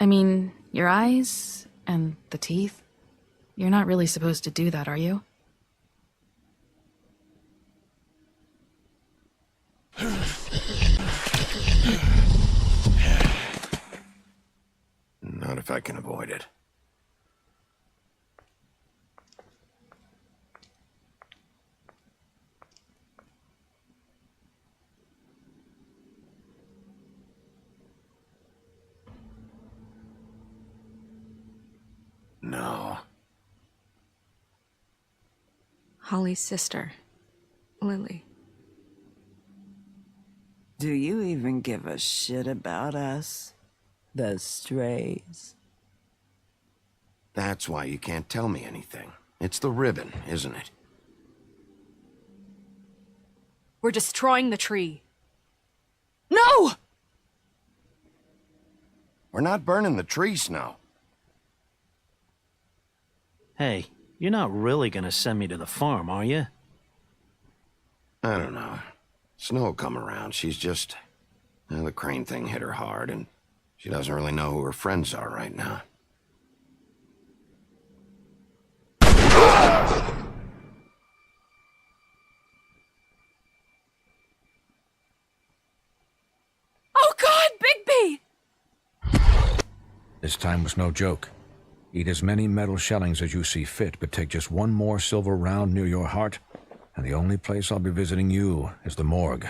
I mean, your eyes and the teeth. You're not really supposed to do that, are you? Not if I can avoid it. No. Holly's sister, Lily. Do you even give a shit about us? The strays. That's why you can't tell me anything. It's the ribbon, isn't it? We're destroying the tree. No! We're not burning the tree, Snow. Hey, you're not really gonna send me to the farm, are you? I don't know. Snow will come around. She's just... the crane thing hit her hard, and she doesn't really know who her friends are right now. Oh God, Bigby! This time was no joke. Eat as many metal shellings as you see fit, but take just one more silver round near your heart, and the only place I'll be visiting you is the morgue.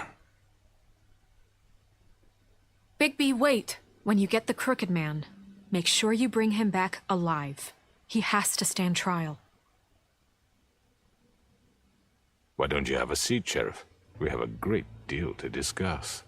Bigby, wait. When you get the Crooked Man, make sure you bring him back alive. He has to stand trial. Why don't you have a seat, Sheriff? We have a great deal to discuss.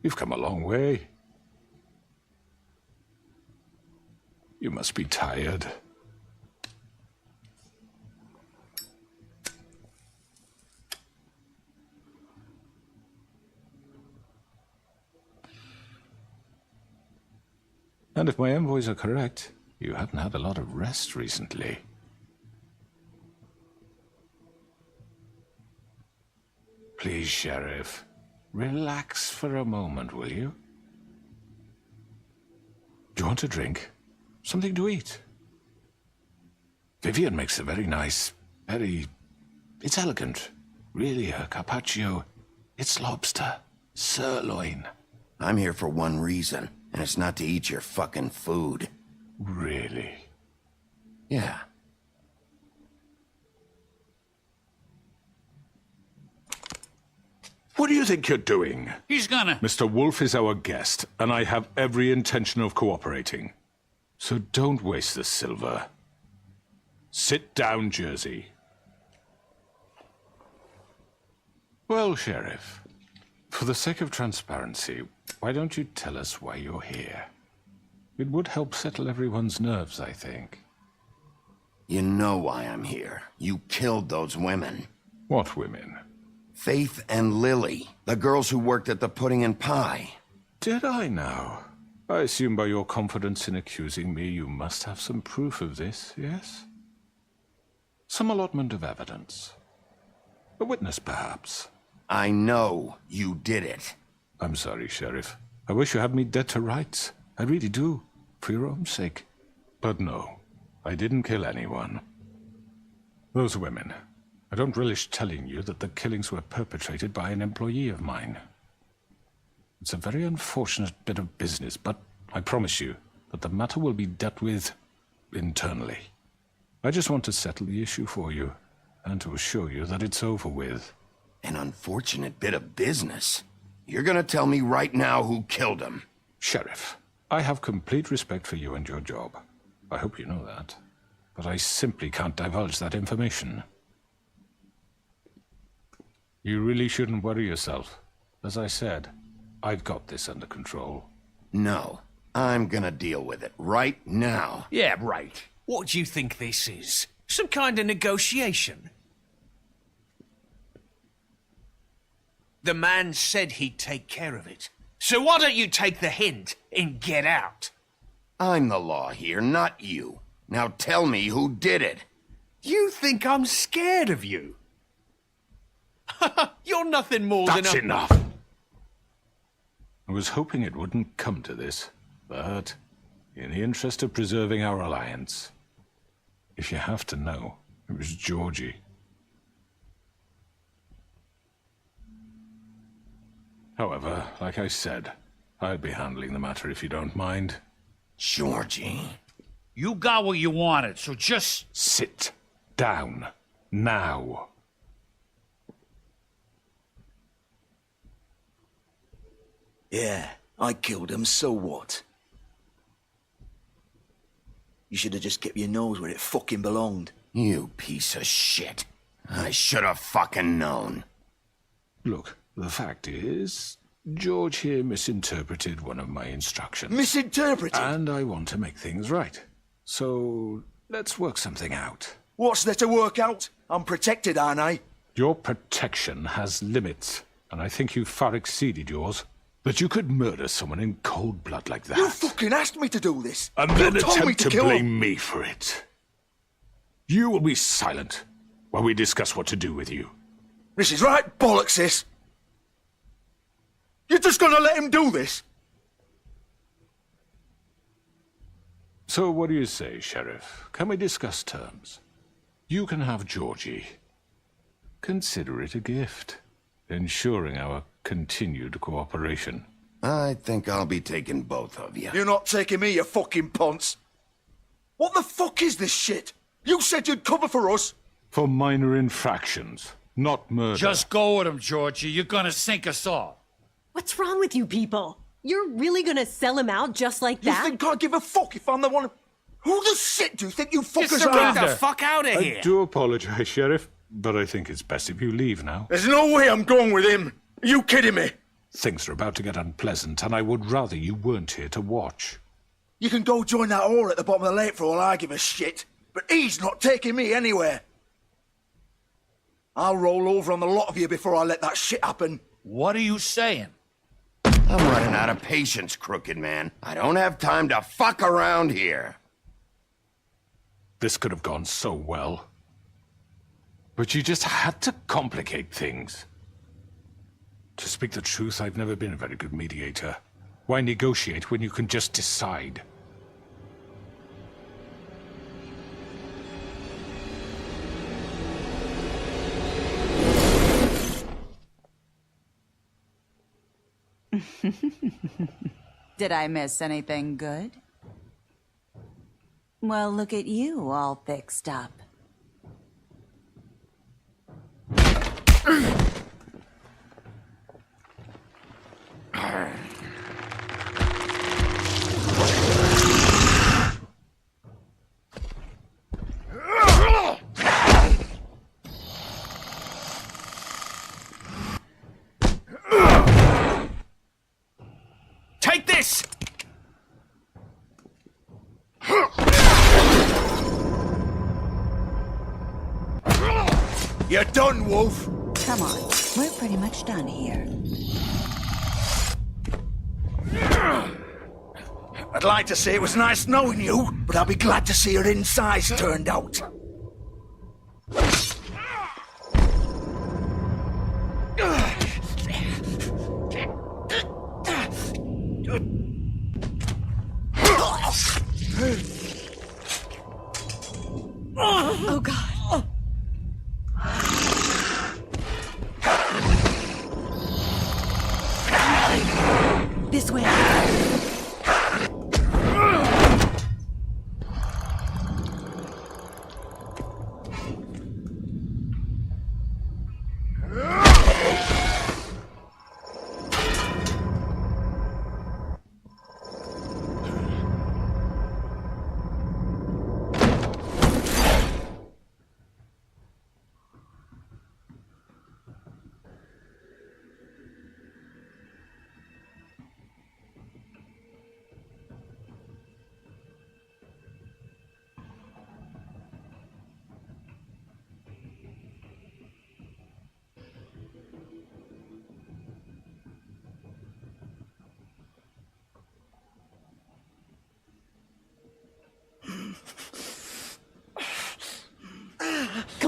You've come a long way. You must be tired. And if my envoys are correct, you haven't had a lot of rest recently. Please, Sheriff. Relax for a moment, will you? Do you want a drink? Something to eat? Vivian makes a very nice, it's elegant. Really, her carpaccio. It's lobster. Sirloin. I'm here for one reason, and it's not to eat your fucking food. Really? Yeah. What do you think you're doing? He's gonna... Mr. Wolf is our guest, and I have every intention of cooperating. So don't waste the silver. Sit down, Jersey. Well, Sheriff, for the sake of transparency, why don't you tell us why you're here? It would help settle everyone's nerves, I think. You know why I'm here. You killed those women. What women? Faith and Lily, the girls who worked at the Pudding and Pie. Did I now? I assume by your confidence in accusing me, you must have some proof of this, yes? Some allotment of evidence. A witness, perhaps. I know you did it. I'm sorry, Sheriff. I wish you had me dead to rights. I really do, for your own sake. But no, I didn't kill anyone. Those women. I don't relish telling you that the killings were perpetrated by an employee of mine. It's a very unfortunate bit of business, but I promise you that the matter will be dealt with internally. I just want to settle the issue for you, and to assure you that it's over with. An unfortunate bit of business? You're gonna tell me right now who killed him? Sheriff, I have complete respect for you and your job. I hope you know that. But I simply can't divulge that information. You really shouldn't worry yourself. As I said, I've got this under control. No, I'm gonna deal with it right now. Yeah, right. What do you think this is? Some kind of negotiation? The man said he'd take care of it. So why don't you take the hint and get out? I'm the law here, not you. Now tell me who did it. You think I'm scared of you? You're nothing more That's than a... enough! I was hoping it wouldn't come to this, but in the interest of preserving our alliance, if you have to know, it was Georgie. However, like I said, I'll be handling the matter if you don't mind. Georgie? You got what you wanted, so just... Sit down, now. Yeah, I killed him, so what? You should have just kept your nose where it fucking belonged. You piece of shit. I should have fucking known. Look, the fact is, George here misinterpreted one of my instructions. Misinterpreted? And I want to make things right. So, let's work something out. What's there to work out? I'm protected, aren't I? Your protection has limits, and I think you've far exceeded yours. That you could murder someone in cold blood like that. You fucking asked me to do this. And You then told me attempt to kill blame him. me for it. You will be silent while we discuss what to do with you. This is right bollocks, this. You're just gonna let him do this? So what do you say, Sheriff? Can we discuss terms? You can have Georgie. Consider it a gift, ensuring our continued cooperation. I think I'll be taking both of you. You're not taking me, you fucking ponce. What the fuck is this shit? You said you'd cover for us. For minor infractions, not murder. Just go with him, Georgie. You're gonna sink us all. What's wrong with you people? You're really gonna sell him out just like You that? think I give a fuck if I'm the one... Who the shit do you think you fuckers surrender. are? Get the fuck out of I here! do apologize, Sheriff, but I think it's best if you leave now. There's no way I'm going with him. Are you kidding me? Things are about to get unpleasant, and I would rather you weren't here to watch. You can go join that whore at the bottom of the lake for all I give a shit. But he's not taking me anywhere. I'll roll over on the lot of you before I let that shit happen. What are you saying? I'm running out of patience, crooked man. I don't have time to fuck around here. This could have gone so well. But you just had to complicate things. To speak the truth, I've never been a very good mediator. Why negotiate when you can just decide? Did I miss anything good? Well, look at you, all fixed up. Take this! You're done, Wolf. Come on, we're pretty much done here. I'd like to say it was nice knowing you, but I'll be glad to see your insides turned out.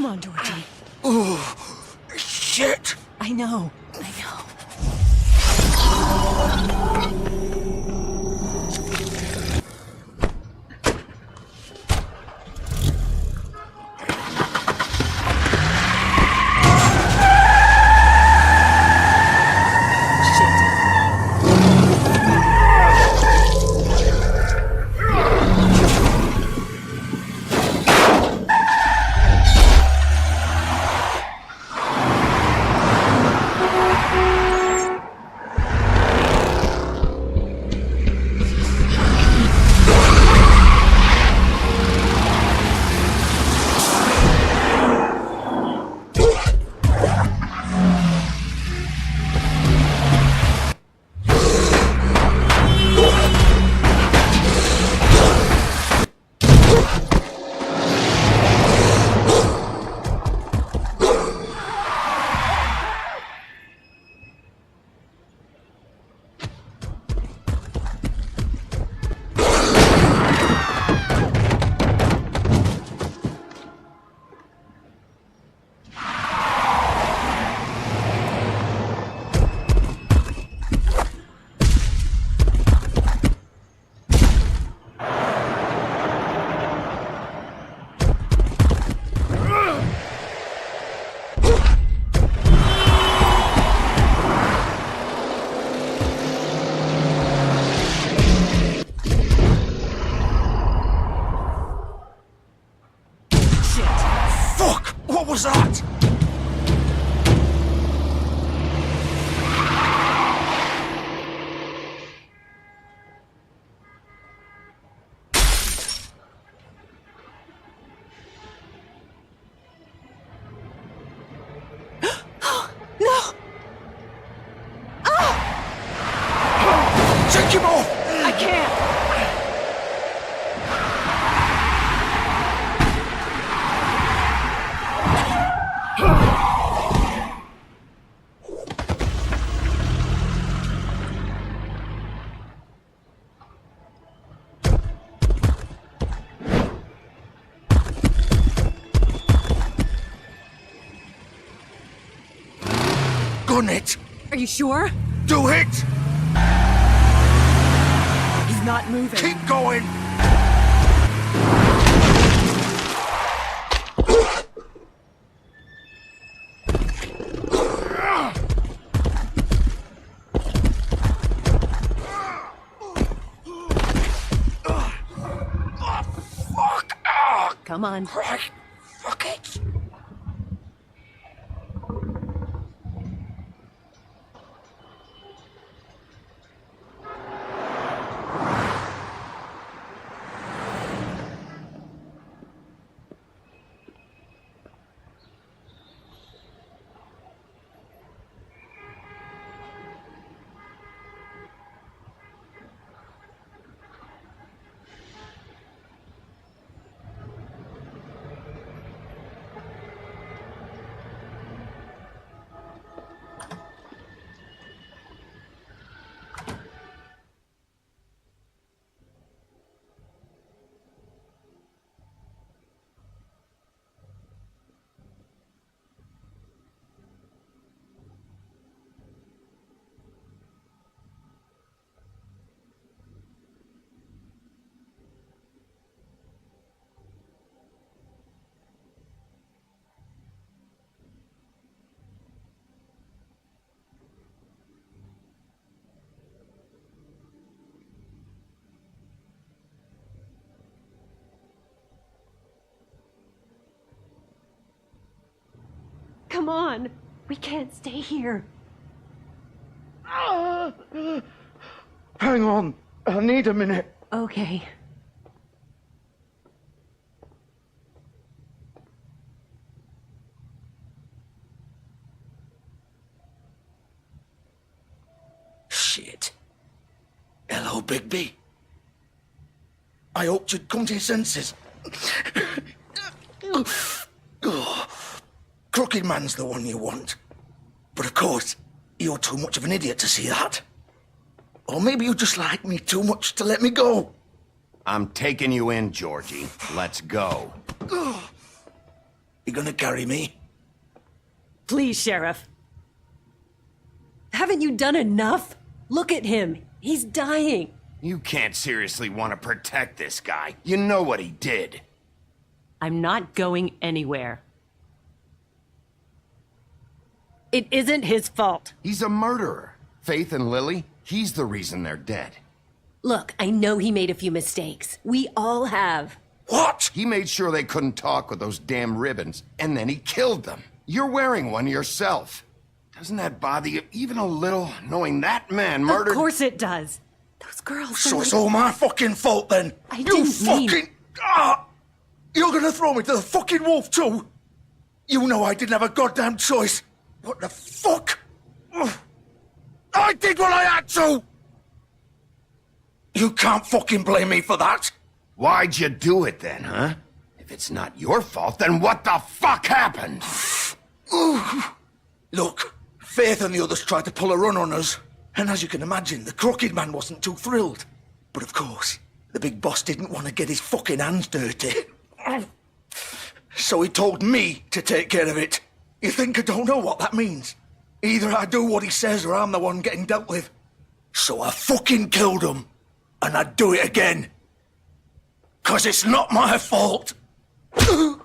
on, Georgie. Oh, shit! I know. Fuck! What was that? No! Take him off! I can't! Gun it! Are you sure? Do it! He's not moving. Keep going! Come on. Right. Fuck it. Come on. We can't stay here. Hang on. I need a minute. Okay. Shit. Hello, Bigby. I hoped you'd come to your senses. Crooked Man's the one you want. But of course, you're too much of an idiot to see that. Or maybe you just like me too much to let me go. I'm taking you in, Georgie. Let's go. You gonna carry me? Please, Sheriff. Haven't you done enough? Look at him. He's dying. You can't seriously want to protect this guy. You know what he did. I'm not going anywhere. It isn't his fault. He's a murderer. Faith and Lily, he's the reason they're dead. Look, I know he made a few mistakes. We all have. What? He made sure they couldn't talk with those damn ribbons, and then he killed them. You're wearing one yourself. Doesn't that bother you even a little, knowing that man murdered— Of course it does. Those girls So were it's like— all my fucking fault then? I You didn't mean— fucking... You're gonna throw me to the fucking wolf too? You know I didn't have a goddamn choice. What the fuck? Ugh. I did what I had to! You can't fucking blame me for that. Why'd you do it then, huh? If it's not your fault, then what the fuck happened? Look, Faith and the others tried to pull a run on us. And as you can imagine, the Crooked Man wasn't too thrilled. But of course, the big boss didn't want to get his fucking hands dirty. So he told me to take care of it. You think I don't know what that means? Either I do what he says or I'm the one getting dealt with. So I fucking killed him. And I'd do it again. 'Cause it's not my fault. You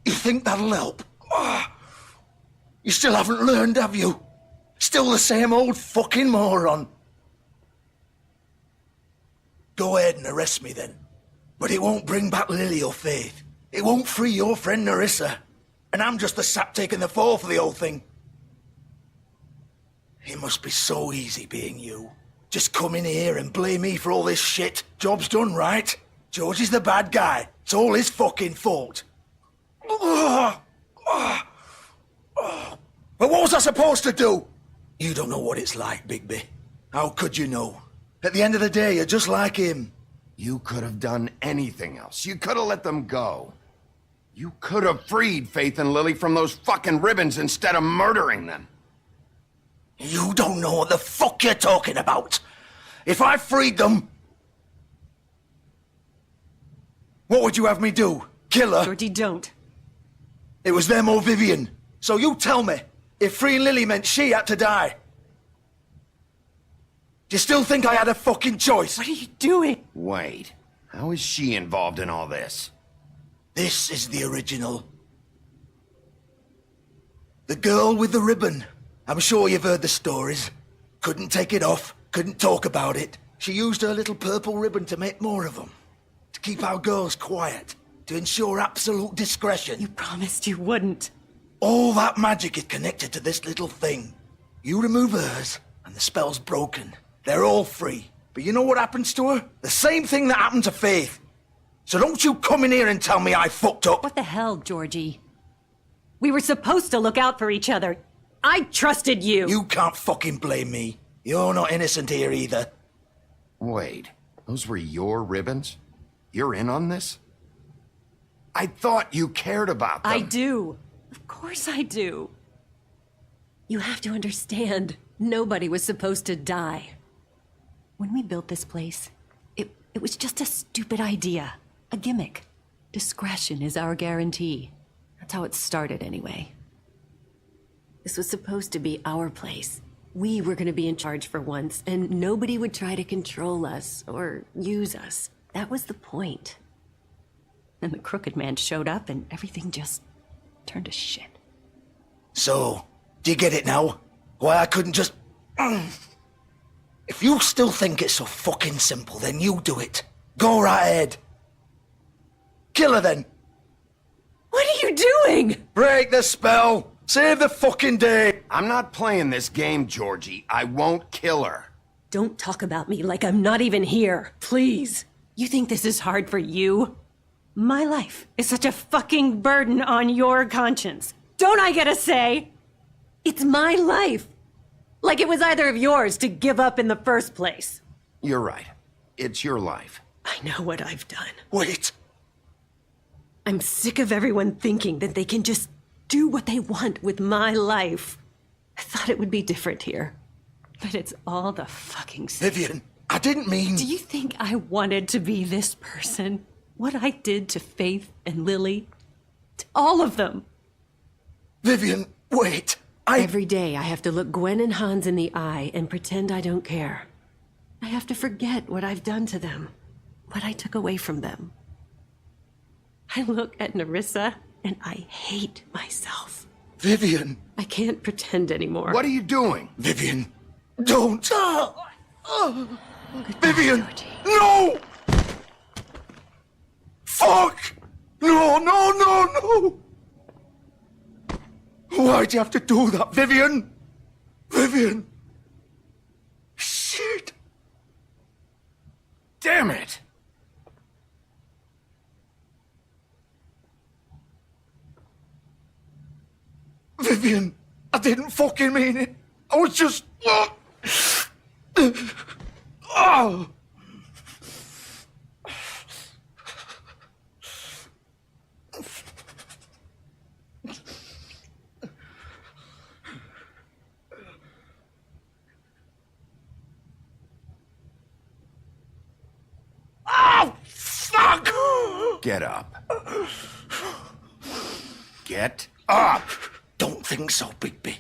think that'll help? You still haven't learned, have you? Still the same old fucking moron. Go ahead and arrest me then. But it won't bring back Lily or Faith. It won't free your friend Narissa. And I'm just the sap taking the fall for the whole thing. It must be so easy being you. Just come in here and blame me for all this shit. Job's done, right? George is the bad guy. It's all his fucking fault. But what was I supposed to do? You don't know what it's like, Bigby. How could you know? At the end of the day, you're just like him. You could have done anything else. You could have let them go. You could have freed Faith and Lily from those fucking ribbons instead of murdering them. You don't know what the fuck you're talking about. If I freed them... What would you have me do? Kill her? Georgie, don't. It was them or Vivian. So you tell me, if freeing Lily meant she had to die. Do you still think I had a fucking choice? What are you doing? Wait, how is she involved in all this? This is the original. The girl with the ribbon. I'm sure you've heard the stories. Couldn't take it off, couldn't talk about it. She used her little purple ribbon to make more of them. To keep our girls quiet. To ensure absolute discretion. You promised you wouldn't. All that magic is connected to this little thing. You remove hers, and the spell's broken. They're all free. But you know what happens to her? The same thing that happened to Faith. So don't you come in here and tell me I fucked up. What the hell, Georgie? We were supposed to look out for each other. I trusted you. You can't fucking blame me. You're not innocent here either. Wait, those were your ribbons? You're in on this? I thought you cared about them. I do. Of course I do. You have to understand, nobody was supposed to die. When we built this place, it was just a stupid idea. A gimmick. Discretion is our guarantee. That's how it started anyway. This was supposed to be our place. We were gonna be in charge for once, and nobody would try to control us or use us. That was the point. Then the Crooked Man showed up and everything just turned to shit. So, do you get it now? Why I couldn't just... If you still think it's so fucking simple, then you do it. Go right ahead. Kill her then. What are you doing? Break the spell. Save the fucking day. I'm not playing this game, Georgie. I won't kill her. Don't talk about me like I'm not even here, please. You think this is hard for you? My life is such a fucking burden on your conscience. Don't I get a say? It's my life. Like it was either of yours to give up in the first place. You're right. It's your life. I know what I've done. Wait. I'm sick of everyone thinking that they can just do what they want with my life. I thought it would be different here. But it's all the fucking same. Vivian, I didn't mean... Do you think I wanted to be this person? What I did to Faith and Lily, to all of them. Vivian, wait. Every day I have to look Gwen and Hans in the eye and pretend I don't care. I have to forget what I've done to them, what I took away from them. I look at Nerissa and I hate myself. Vivian. I can't pretend anymore. What are you doing? Vivian, don't. Goodbye, Vivian, Georgie. no! Fuck! No, no, no, no! Why'd you have to do that, Vivian? Vivian! Shit! Damn it! Vivian, I didn't fucking mean it. I was just... Oh! Oh, fuck! Get up. Get up! Don't think so, Bigby.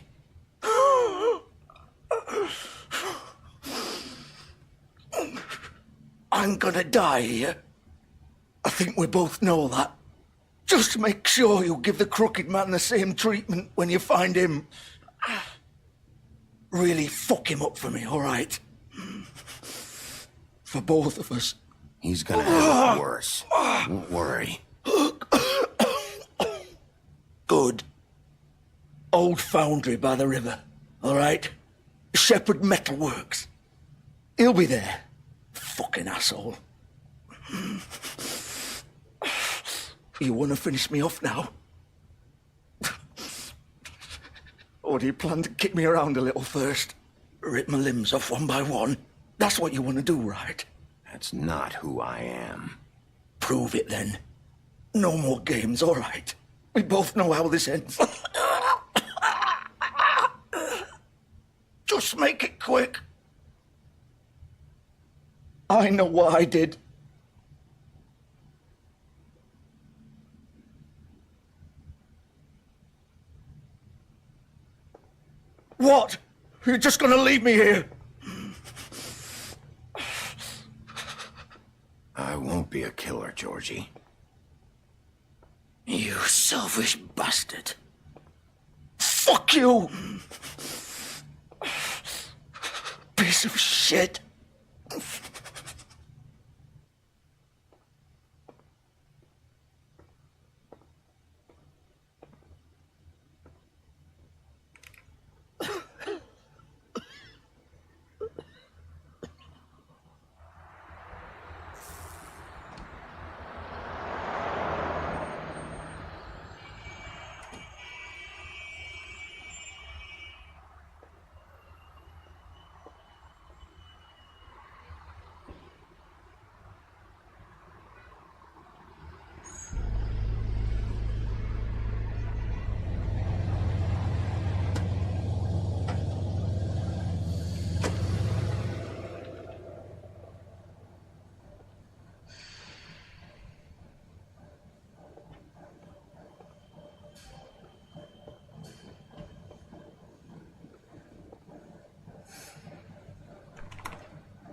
I'm gonna die here. I think we both know that. Just make sure you give the crooked man the same treatment when you find him. Really fuck him up for me, all right? For both of us. He's gonna have it worse. Don't worry. Good. Old foundry by the river, all right? Shepherd Metalworks. He'll be there. Fucking asshole. You want to finish me off now? Or do you plan to kick me around a little first? Rip my limbs off one by one? That's what you want to do, right? That's not who I am. Prove it then. No more games, all right? We both know how this ends. Just make it quick. I know what I did. What? You're just gonna leave me here? I won't be a killer, Georgie. You selfish bastard. Fuck you! Piece of shit.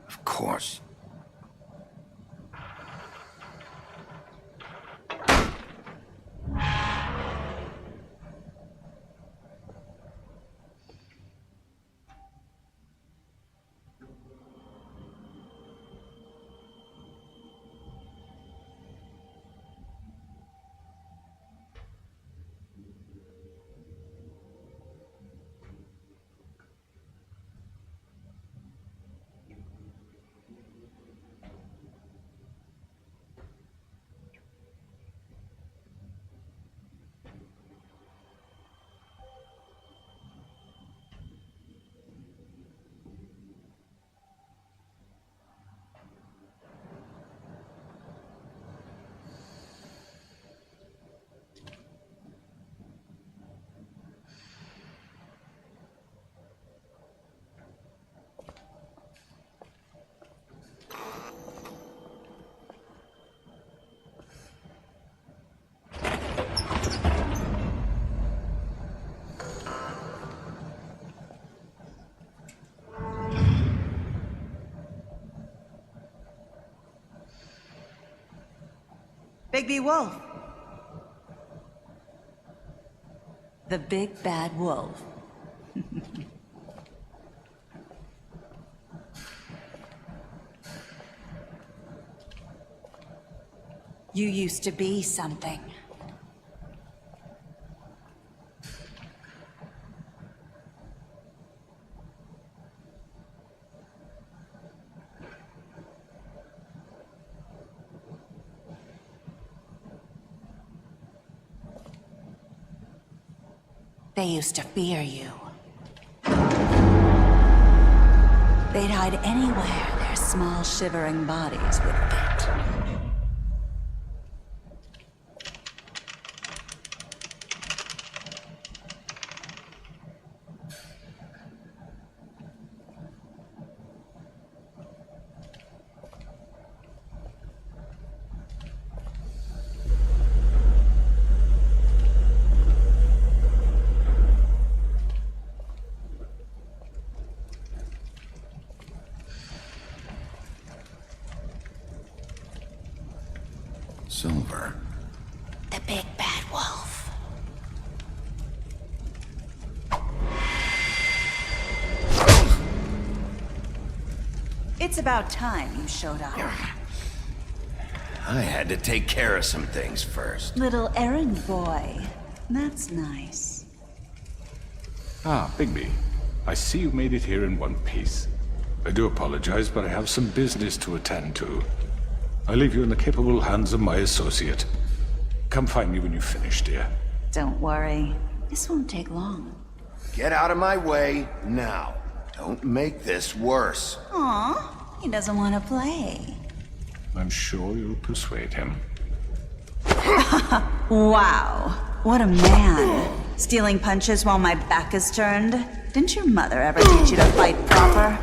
Of course. Bigby Wolf. The big bad wolf. You used to be something. They used to fear you. They'd hide anywhere their small shivering bodies would fit. Silver. The big bad wolf. It's about time you showed up. I had to take care of some things first. Little errand boy. That's nice. Ah, Bigby. I see you made it here in one piece. I do apologize, but I have some business to attend to. I leave you in the capable hands of my associate. Come find me when you finish, dear. Don't worry. This won't take long. Get out of my way now. Don't make this worse. Aw, he doesn't want to play. I'm sure you'll persuade him. Wow, what a man. Stealing punches while my back is turned? Didn't your mother ever teach you to fight proper?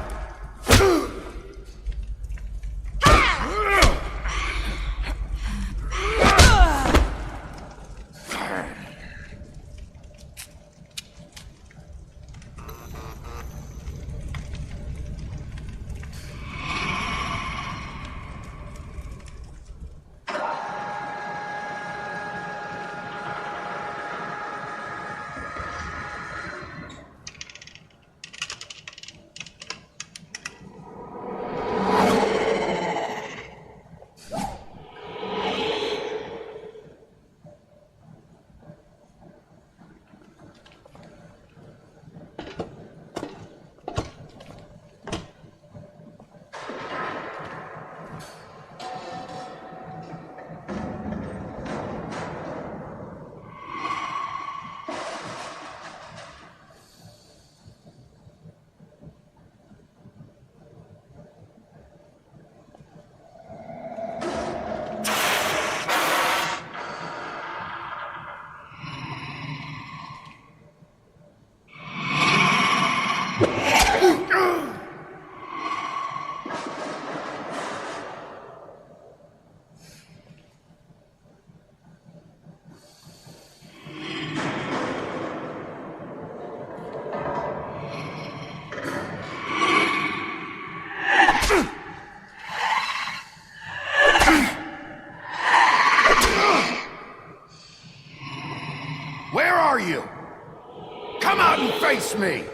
Where are you? Come out and face me!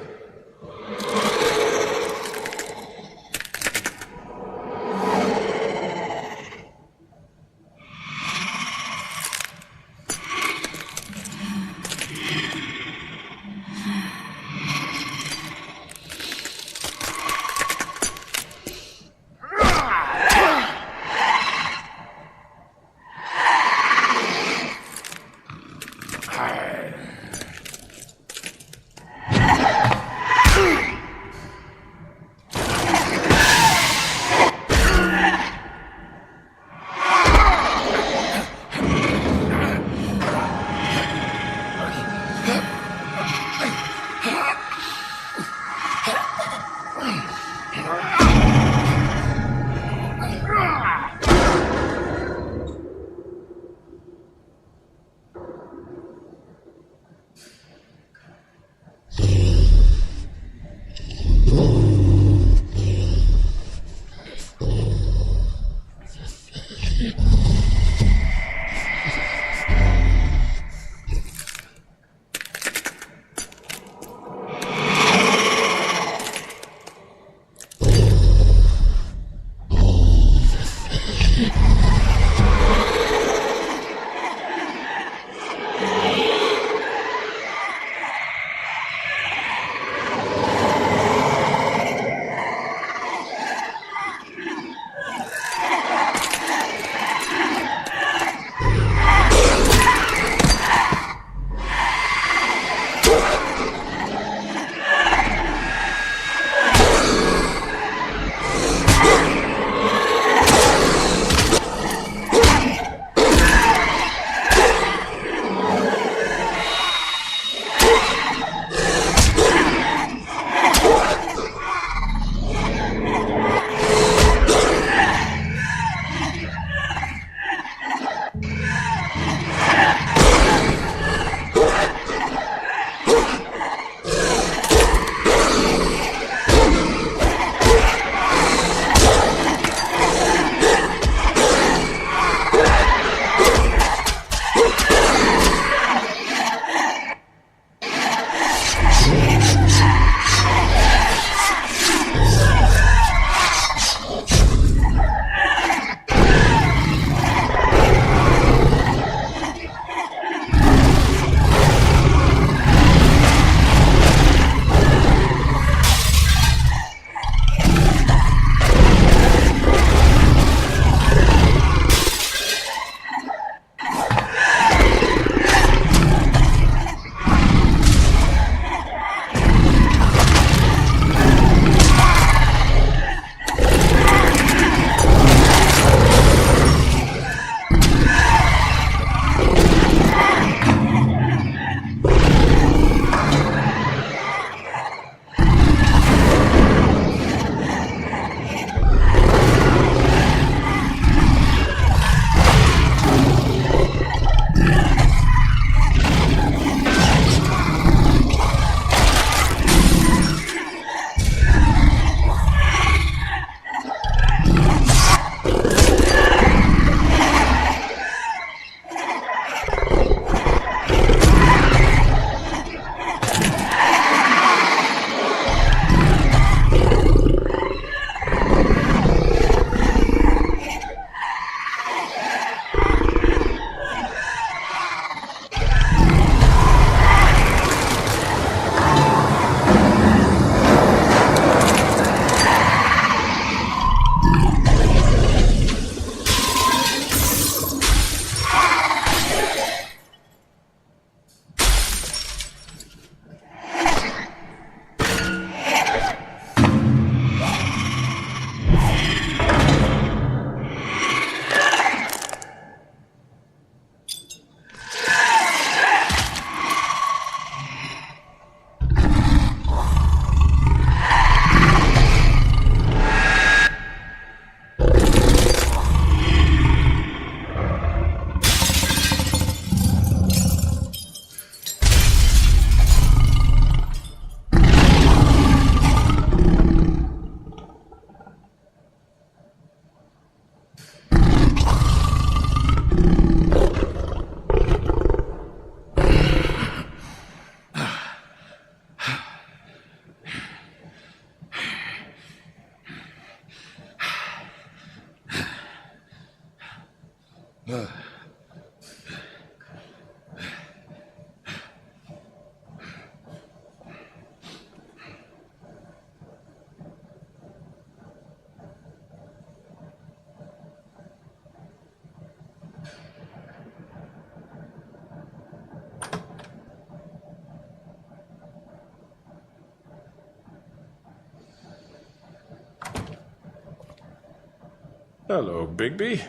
Hello, Bigby.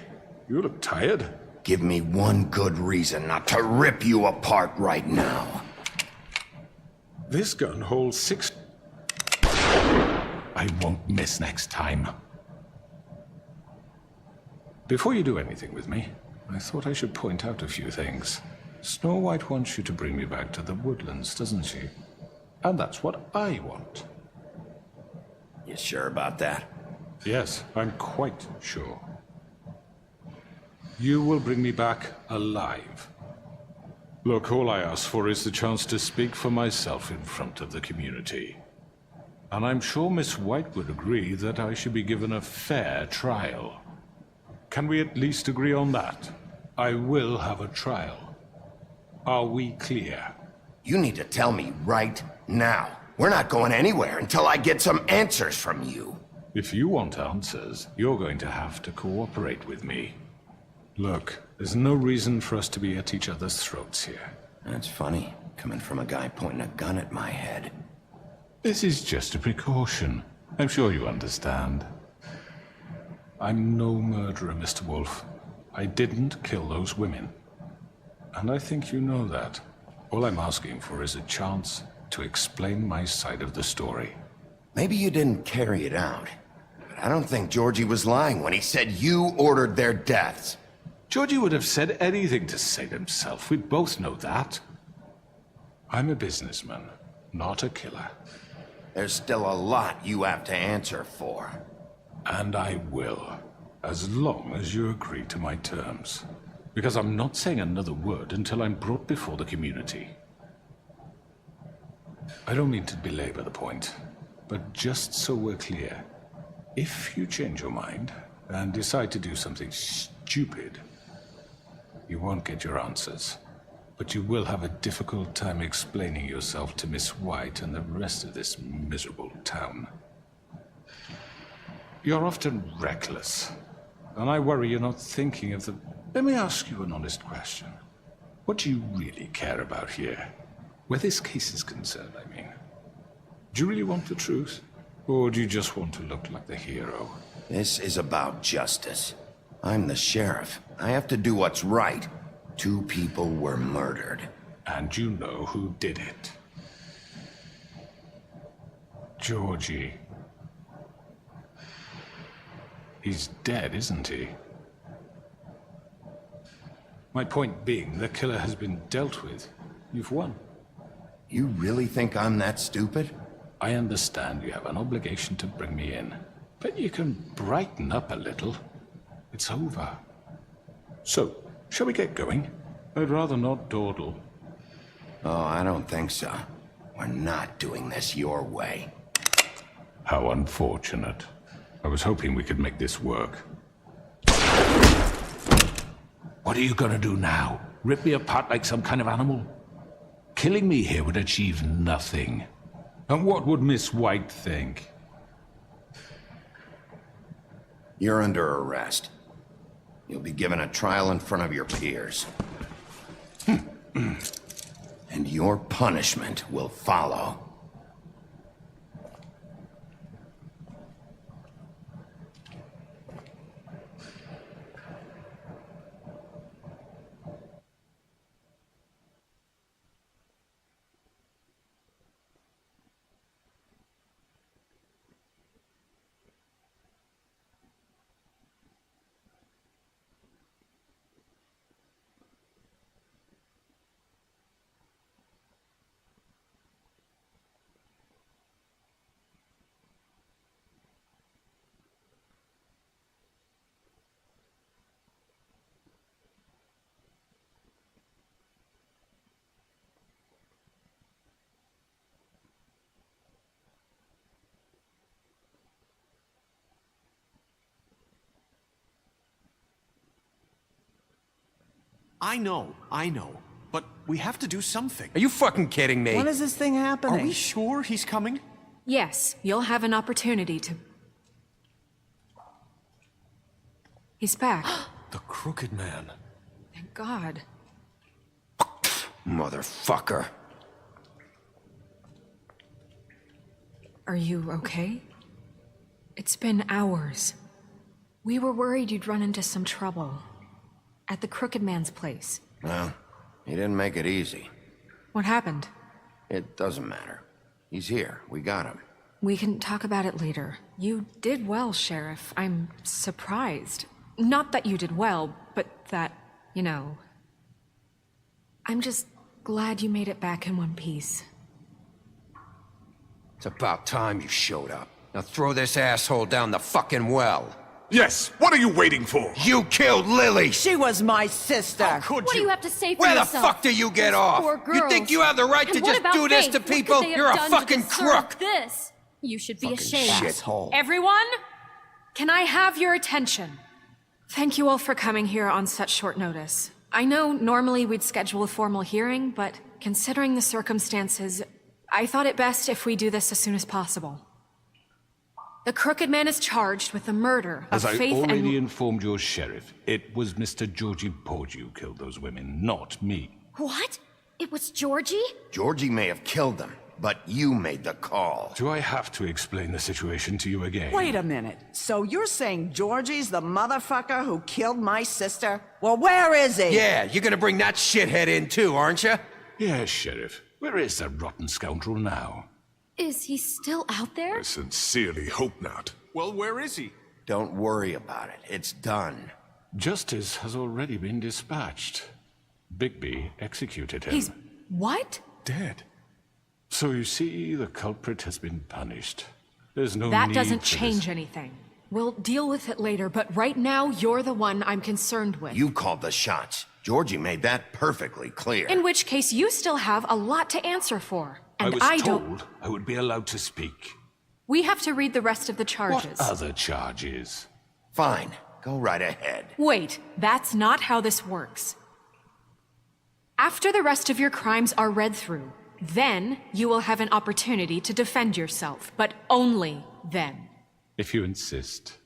You look tired. Give me one good reason not to rip you apart right now. This gun holds 6... I won't miss next time. Before you do anything with me, I thought I should point out a few things. Snow White wants you to bring me back to the woodlands, doesn't she? And that's what I want. You sure about that? Yes, I'm quite sure. You will bring me back alive. Look, all I ask for is the chance to speak for myself in front of the community. And I'm sure Miss White would agree that I should be given a fair trial. Can we at least agree on that? I will have a trial. Are we clear? You need to tell me right now. We're not going anywhere until I get some answers from you. If you want answers, you're going to have to cooperate with me. Look, there's no reason for us to be at each other's throats here. That's funny, coming from a guy pointing a gun at my head. This is just a precaution. I'm sure you understand. I'm no murderer, Mr. Wolf. I didn't kill those women. And I think you know that. All I'm asking for is a chance to explain my side of the story. Maybe you didn't carry it out, but I don't think Georgie was lying when he said you ordered their deaths. Georgie would have said anything to save himself. We both know that. I'm a businessman, not a killer. There's still a lot you have to answer for. And I will, as long as you agree to my terms. Because I'm not saying another word until I'm brought before the community. I don't mean to belabor the point, but just so we're clear, if you change your mind and decide to do something stupid, you won't get your answers. But you will have a difficult time explaining yourself to Miss White and the rest of this miserable town. You're often reckless, and I worry you're not thinking of the... Let me ask you an honest question. What do you really care about here? Where this case is concerned, I mean. Do you really want the truth? Or do you just want to look like the hero? This is about justice. I'm the sheriff. I have to do what's right. 2 people were murdered. And you know who did it. Georgie. He's dead, isn't he? My point being, the killer has been dealt with. You've won. You really think I'm that stupid? I understand you have an obligation to bring me in, but you can brighten up a little. It's over. So, shall we get going? I'd rather not dawdle. Oh, I don't think so. We're not doing this your way. How unfortunate. I was hoping we could make this work. What are you gonna do now? Rip me apart like some kind of animal? Killing me here would achieve nothing. And what would Miss White think? You're under arrest. You'll be given a trial in front of your peers. And your punishment will follow. I know. But we have to do something. Are you fucking kidding me? When is this thing happening? Are we sure he's coming? Yes, you'll have an opportunity to... He's back. The Crooked Man. Thank God. Motherfucker. Are you okay? It's been hours. We were worried you'd run into some trouble. At the Crooked Man's place. Well, he didn't make it easy. What happened? It doesn't matter. He's here. We got him. We can talk about it later. You did well, Sheriff. I'm surprised. Not that you did well, but that, you know... I'm just glad you made it back in one piece. It's about time you showed up. Now throw this asshole down the fucking well. Yes, what are you waiting for? You killed Lily! She was my sister. How could What do you have to say for Where yourself? the fuck do you get Those off? poor You girls. think you have the right And to what just about do this Faith? to What could people? they have You're a done to fucking deserve crook! This? You should be ashamed. Shithole. Everyone? Can I have your attention? Thank you all for coming here on such short notice. I know normally we'd schedule a formal hearing, but considering the circumstances, I thought it best if we do this as soon as possible. The Crooked Man is charged with the murder of As I Faith already and... informed your sheriff, it was Mr. Georgie Porgy who killed those women, not me. What? It was Georgie? Georgie may have killed them, but you made the call. Do I have to explain the situation to you again? Wait a minute. So you're saying Georgie's the motherfucker who killed my sister? Well, where is he? Yeah, you're gonna bring that shithead in too, aren't you? Yes, Sheriff. Where is that rotten scoundrel now? Is he still out there? I sincerely hope not. Well, where is he? Don't worry about it. It's done. Justice has already been dispatched. Bigby executed him. He's... what? Dead. So you see, the culprit has been punished. There's no That need doesn't for change this. anything. We'll deal with it later, but right now, you're the one I'm concerned with. You called the shots. Georgie made that perfectly clear. In which case, you still have a lot to answer for. And I was don't... told I would be allowed to speak. We have to read the rest of the charges. What other charges? Fine. Go right ahead. Wait, that's not how this works. After the rest of your crimes are read through, then you will have an opportunity to defend yourself, but only then. If you insist.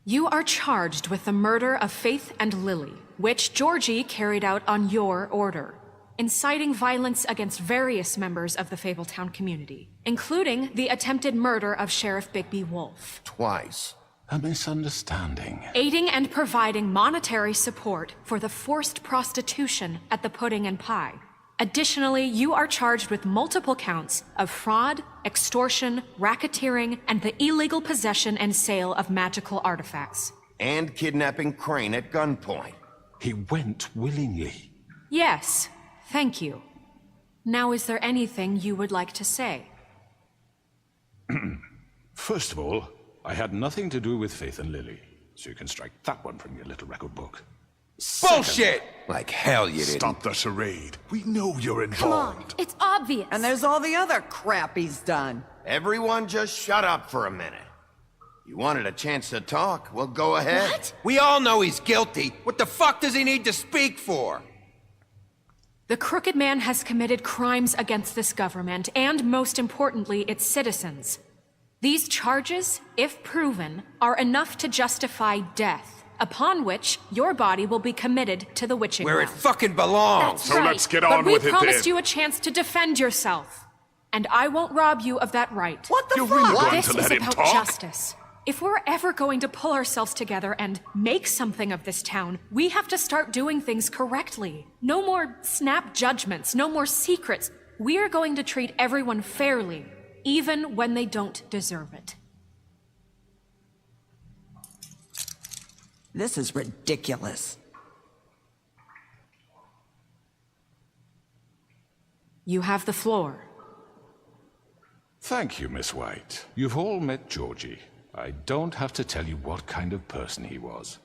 You are charged with the murder of Faith and Lily, which Georgie carried out on your order, inciting violence against various members of the Fabletown community, including the attempted murder of Sheriff Bigby Wolf. Twice. A misunderstanding. Aiding and providing monetary support for the forced prostitution at the Pudding and Pie. Additionally, you are charged with multiple counts of fraud, extortion, racketeering, and the illegal possession and sale of magical artifacts. And kidnapping Crane at gunpoint. He went willingly. Yes, thank you. Now, is there anything you would like to say? First of all, I had nothing to do with Faith and Lily, so you can strike that one from your little record book. Bullshit! Like hell you didn't. Stop the charade. We know you're Come involved. on, it's obvious. And there's all the other crap he's done. Everyone just shut up for a minute. You wanted a chance to talk? Well, go ahead. What? We all know he's guilty. What the fuck does he need to speak for? The Crooked Man has committed crimes against this government, and most importantly, its citizens. These charges, if proven, are enough to justify death, upon which your body will be committed to the witching Where it well. fucking belongs. That's So right. let's get But on we with it promised then. you a chance to defend yourself, and I won't rob you of that right. What the You're fuck? really going This to is let him about talk? justice. If we're ever going to pull ourselves together and make something of this town, we have to start doing things correctly. No more snap judgments, no more secrets. We are going to treat everyone fairly, even when they don't deserve it. This is ridiculous. You have the floor. Thank you, Miss White. You've all met Georgie. I don't have to tell you what kind of person he was.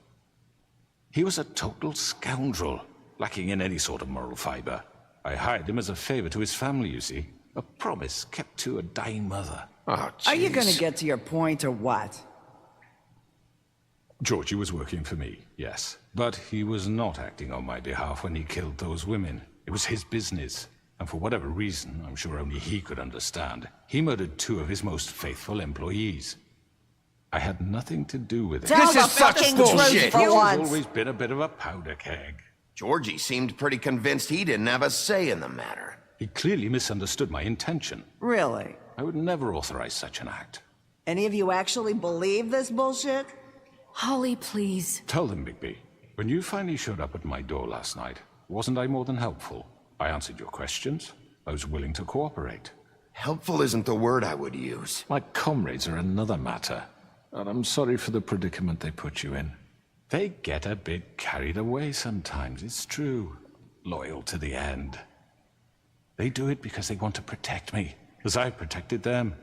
He was a total scoundrel, lacking in any sort of moral fiber. I hired him as a favor to his family, you see. A promise kept to a dying mother. Oh, Are you jeez. gonna get to your point or what? Georgie was working for me, yes. But he was not acting on my behalf when he killed those women. It was his business. And for whatever reason, I'm sure only he could understand, he murdered 2 of his most faithful employees. I had nothing to do with it. Tell This the is such fucking bullshit. truth for He's once. always been a bit of a powder keg. Georgie seemed pretty convinced he didn't have a say in the matter. He clearly misunderstood my intention. Really? I would never authorize such an act. Any of you actually believe this bullshit? Holly, please. Tell them, Bigby. When you finally showed up at my door last night, wasn't I more than helpful? I answered your questions. I was willing to cooperate. Helpful isn't the word I would use. My comrades are another matter, and I'm sorry for the predicament they put you in. They get a bit carried away sometimes, it's true. Loyal to the end. They do it because they want to protect me, as I protected them.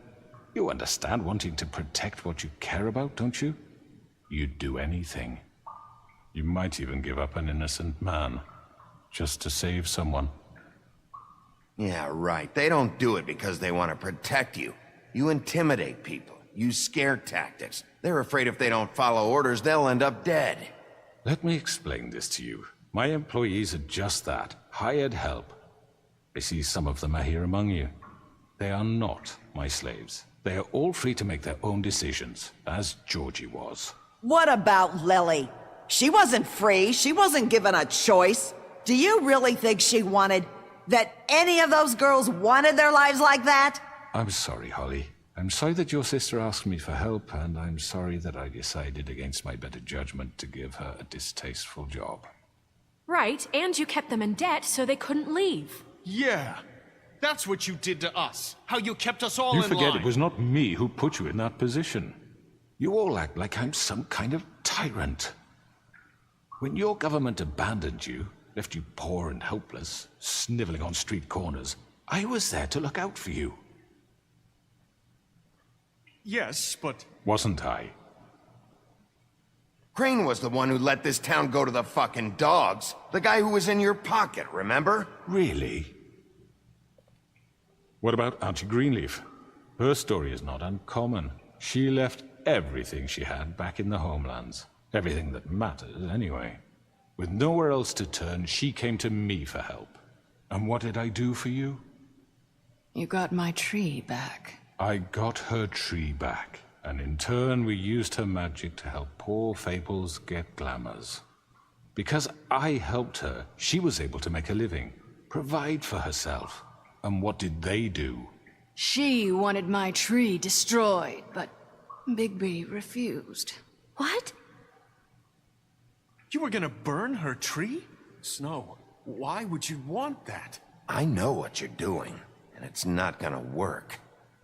You understand wanting to protect what you care about, don't you? You'd do anything. You might even give up an innocent man, just to save someone. Yeah, right. They don't do it because they want to protect you. You intimidate people. Use scare tactics. They're afraid if they don't follow orders, they'll end up dead. Let me explain this to you. My employees are just that, hired help. I see some of them are here among you. They are not my slaves. They are all free to make their own decisions, as Georgie was. What about Lily? She wasn't free. She wasn't given a choice. Do you really think she wanted... that any of those girls wanted their lives like that? I'm sorry, Holly. I'm sorry that your sister asked me for help, and I'm sorry that I decided against my better judgment to give her a distasteful job. Right, and you kept them in debt so they couldn't leave. Yeah, that's what you did to us. How you kept us all in line. You forget it was not me who put you in that position. You all act like I'm some kind of tyrant. When your government abandoned you, left you poor and helpless, sniveling on street corners, I was there to look out for you. Yes, but... Wasn't I? Crane was the one who let this town go to the fucking dogs. The guy who was in your pocket, remember? Really? What about Auntie Greenleaf? Her story is not uncommon. She left everything she had back in the homelands. Everything that mattered, anyway. With nowhere else to turn, she came to me for help. And what did I do for you? You got my tree back. I got her tree back, and in turn we used her magic to help poor Fables get glamours. Because I helped her, she was able to make a living, provide for herself. And what did they do? She wanted my tree destroyed, but Bigby refused. What? You were gonna burn her tree? Snow, why would you want that? I know what you're doing, and it's not gonna work.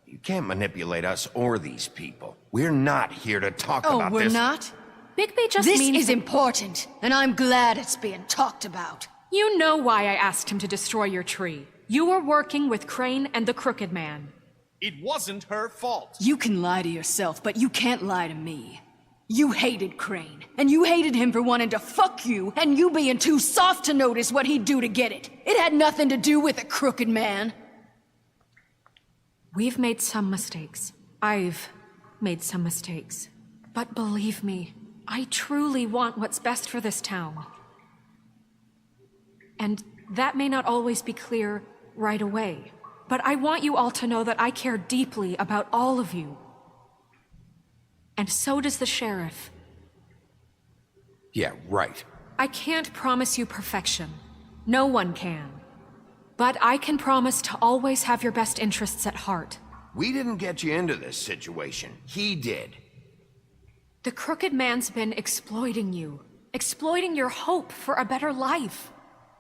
You can't manipulate us or these people. We're not here to talk about this. Oh, we're not? Bigby just This means... is important, and I'm glad it's being talked about. You know why I asked him to destroy your tree. You were working with Crane and the Crooked Man. It wasn't her fault. You can lie to yourself, but you can't lie to me. You hated Crane, and you hated him for wanting to fuck you, and you being too soft to notice what he'd do to get it. It had nothing to do with the Crooked Man. We've made some mistakes. I've made some mistakes. But believe me, I truly want what's best for this town. And that may not always be clear right away, but I want you all to know that I care deeply about all of you. And so does the sheriff. Yeah, right. I can't promise you perfection. No one can. But I can promise to always have your best interests at heart. We didn't get you into this situation. He did. The Crooked Man's been exploiting you. Exploiting your hope for a better life.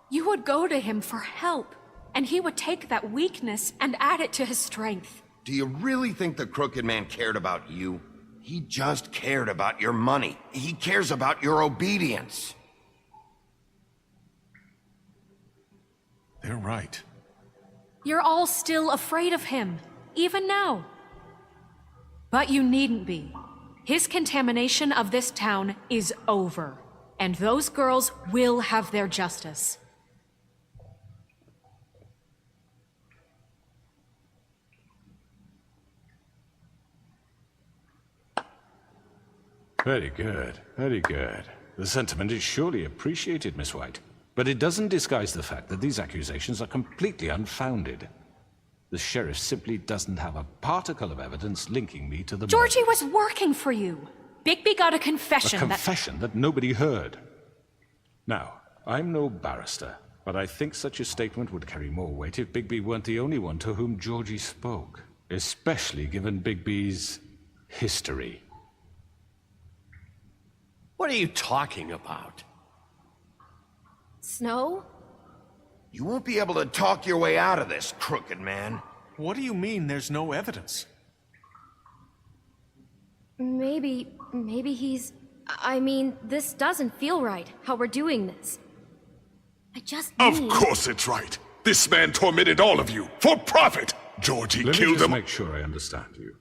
You would go to him for help, and he would take that weakness and add it to his strength. Do you really think the Crooked Man cared about you? He just cared about your money. He cares about your obedience. They're right. You're all still afraid of him, even now. But you needn't be. His contamination of this town is over, and those girls will have their justice. Very good, very good. The sentiment is surely appreciated, Miss White. But it doesn't disguise the fact that these accusations are completely unfounded. The sheriff simply doesn't have a particle of evidence linking me to the Georgie murders. was working for you. Bigby got a confession. A confession that nobody heard. Now, I'm no barrister, but I think such a statement would carry more weight if Bigby weren't the only one to whom Georgie spoke. Especially given Bigby's history. What are you talking about? Snow? You won't be able to talk your way out of this, crooked man. What do you mean there's no evidence? Maybe he's... I mean, this doesn't feel right, how we're doing this. I just Of need... course it's right. This man tormented all of you, for profit. Georgie Let me killed just them. make sure I understand you.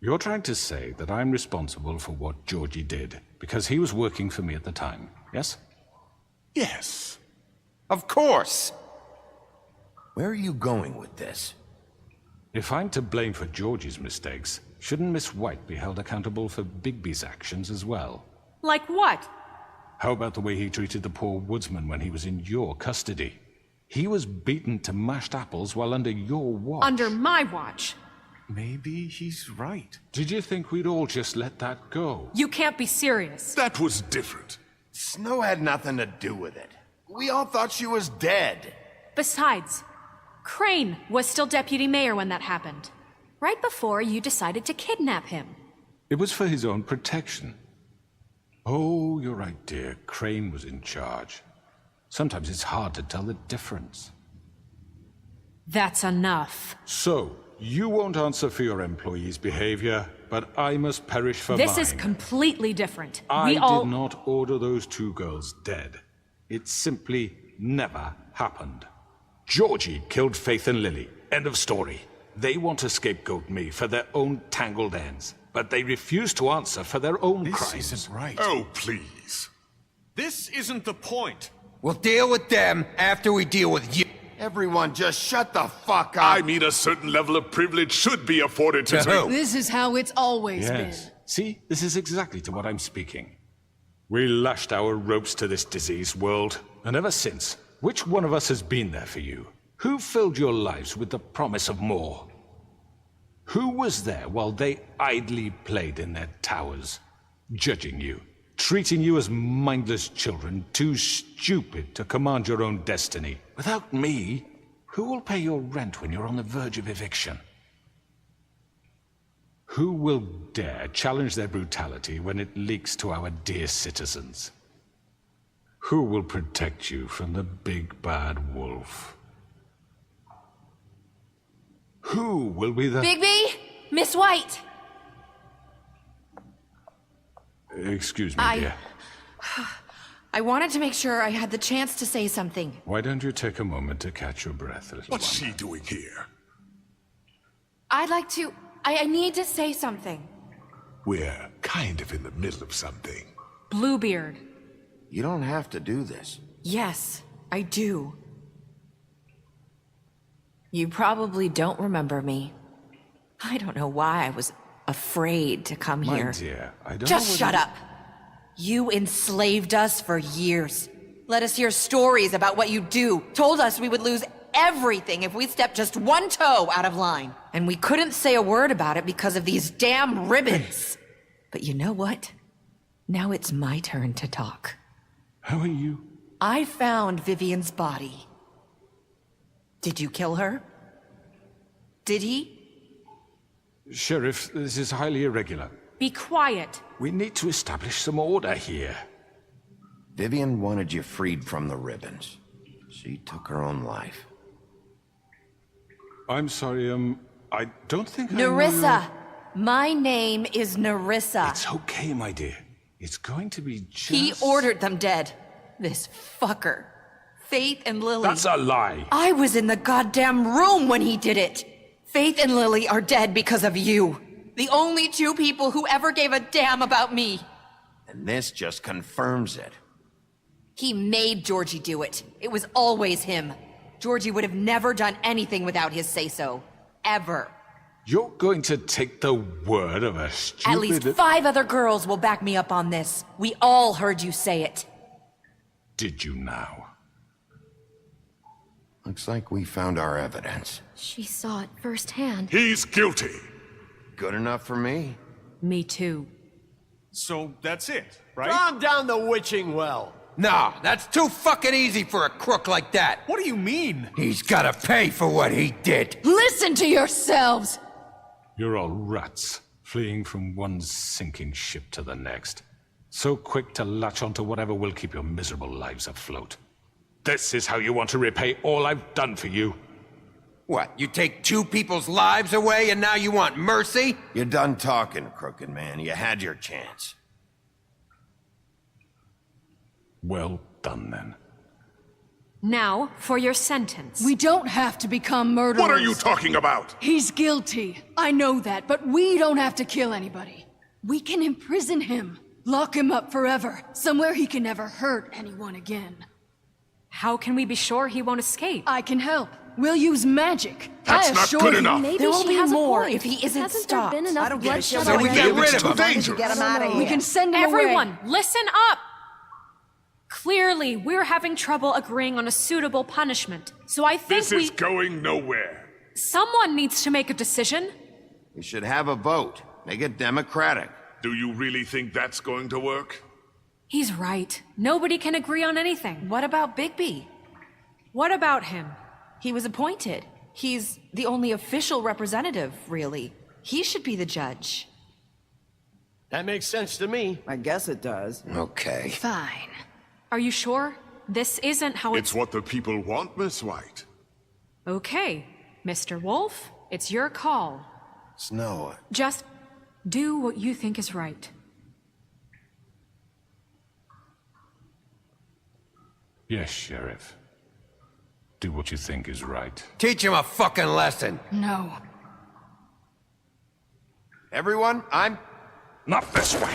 You're trying to say that I'm responsible for what Georgie did, because he was working for me at the time, yes? Yes. Of course! Where are you going with this? If I'm to blame for Georgie's mistakes, shouldn't Miss White be held accountable for Bigby's actions as well? Like what? How about the way he treated the poor woodsman when he was in your custody? He was beaten to mashed apples while under your watch. Under my watch. Maybe he's right. Did you think we'd all just let that go? You can't be serious. That was different. Snow had nothing to do with it. We all thought she was dead. Besides, Crane was still deputy mayor when that happened. Right before you decided to kidnap him. It was for his own protection. Oh, you're right, dear. Crane was in charge. Sometimes it's hard to tell the difference. That's enough. So, you won't answer for your employees' behavior, but I must perish for mine. This is completely different. I did not order those two girls dead. It simply never happened. Georgie killed Faith and Lily. End of story. They want to scapegoat me for their own tangled ends, but they refuse to answer for their own crimes. This isn't right. Oh, please. This isn't the point. We'll deal with them after we deal with you. Everyone just shut the fuck up. I mean, a certain level of privilege should be afforded to who? This is how it's always Yes. See, this is exactly to what I'm speaking. We lashed our ropes to this diseased world, and ever since, which one of us has been there for you? Who filled your lives with the promise of more? Who was there while they idly played in their towers, judging you, treating you as mindless children, too stupid to command your own destiny? Without me, who will pay your rent when you're on the verge of eviction? Who will dare challenge their brutality when it leaks to our dear citizens? Who will protect you from the big bad wolf? Who will be the... Bigby? Miss White! Excuse me, dear. I wanted to make sure I had the chance to say something. Why don't you take a moment to catch your breath, little What's one? she doing here? I'd like to... I need to say something. We're kind of in the middle of something. Bluebeard. You don't have to do this. Yes, I do. You probably don't remember me. I don't know why I was afraid to come My here. dear, I don't Just know shut up. You enslaved us for years. Let us hear stories about what you do. Told us we would lose everything if we stepped just one toe out of line. And we couldn't say a word about it because of these damn ribbons. But you know what? Now it's my turn to talk. How are you? I found Vivian's body. Did you kill her? Did he? Sheriff, this is highly irregular. Be quiet. We need to establish some order here. Vivian wanted you freed from the ribbons. She took her own life. I'm sorry, I don't think I know Nerissa! My name is Nerissa. It's okay, my dear. It's going to be just... He ordered them dead. This fucker. Faith and Lily. That's a lie. I was in the goddamn room when he did it. Faith and Lily are dead because of you. The only two people who ever gave a damn about me. And this just confirms it. He made Georgie do it. It was always him. Georgie would have never done anything without his say-so. Ever. You're going to take the word of a stupid... At least 5 other girls will back me up on this. We all heard you say it. Did you now? Looks like we found our evidence. She saw it firsthand. He's guilty. Good enough for me. Me too. So that's it, right? Calm down the witching well. Nah, that's too fucking easy for a crook like that. What do you mean? He's gotta pay for what he did. Listen to yourselves! You're all rats. fleeing from one sinking ship to the next. So quick to latch onto whatever will keep your miserable lives afloat. This is how you want to repay all I've done for you? What, you take 2 people's lives away and now you want mercy? You're done talking, crooked man. You had your chance. Well done, then. Now, for your sentence. We don't have to become murderers. What are you talking about? He's guilty. I know that, but we don't have to kill anybody. We can imprison him. Lock him up forever. Somewhere he can never hurt anyone again. How can we be sure he won't escape? I can help. We'll use magic. That's not good enough. Maybe There will she be has more a point. if he isn't Hasn't stopped. there been enough I don't get it. bloodshed So we already? get rid It's of too him. dangerous. Get him out of here. We can send him Everyone, away. listen up! Clearly, we're having trouble agreeing on a suitable punishment. So I think This is going nowhere. someone needs to make a decision. We should have a vote. Make it democratic. Do you really think that's going to work? He's right. Nobody can agree on anything. What about Bigby? What about him? He was appointed. He's the only official representative, really. He should be the judge. That makes sense to me. I guess it does. Okay. Fine. Are you sure? This isn't how It's what the people want, Miss White. Okay, Mr. Wolf, it's your call. Snow. Just do what you think is right. Yes, Sheriff. Do what you think is right. Teach him a fucking lesson. No. Everyone, I'm... Not this way.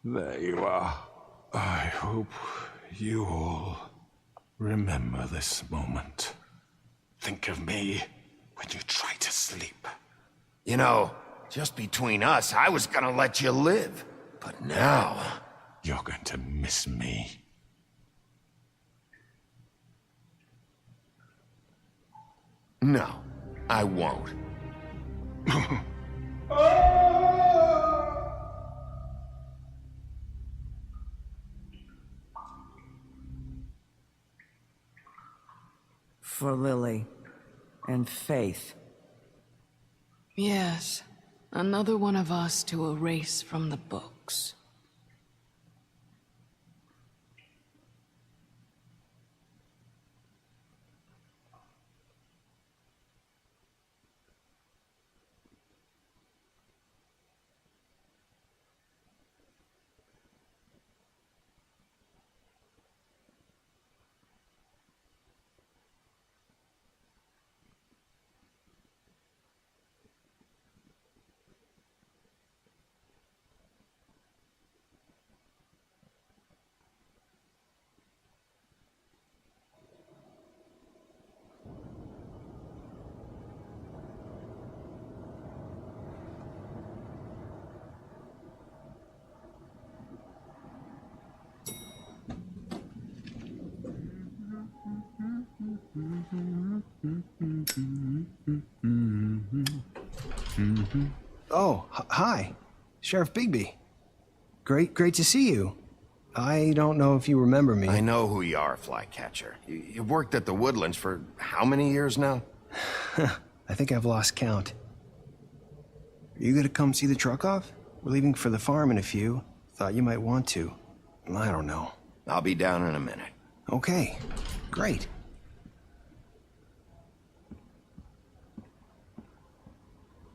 There you are. I hope you all remember this moment. Think of me when you try to sleep. You know, just between us, I was gonna let you live. But now... You're going to miss me. No, I won't. For Lily and Faith. Yes. Another one of us to erase from the books. Oh, hi. Sheriff Bigby. Great to see you. I don't know if you remember me. I know who you are, Flycatcher. You've worked at the Woodlands for how many years now? I think I've lost count. Are you gonna come see the truck off? We're leaving for the farm in a few. Thought you might want to. I don't know. I'll be down in a minute. Okay, great.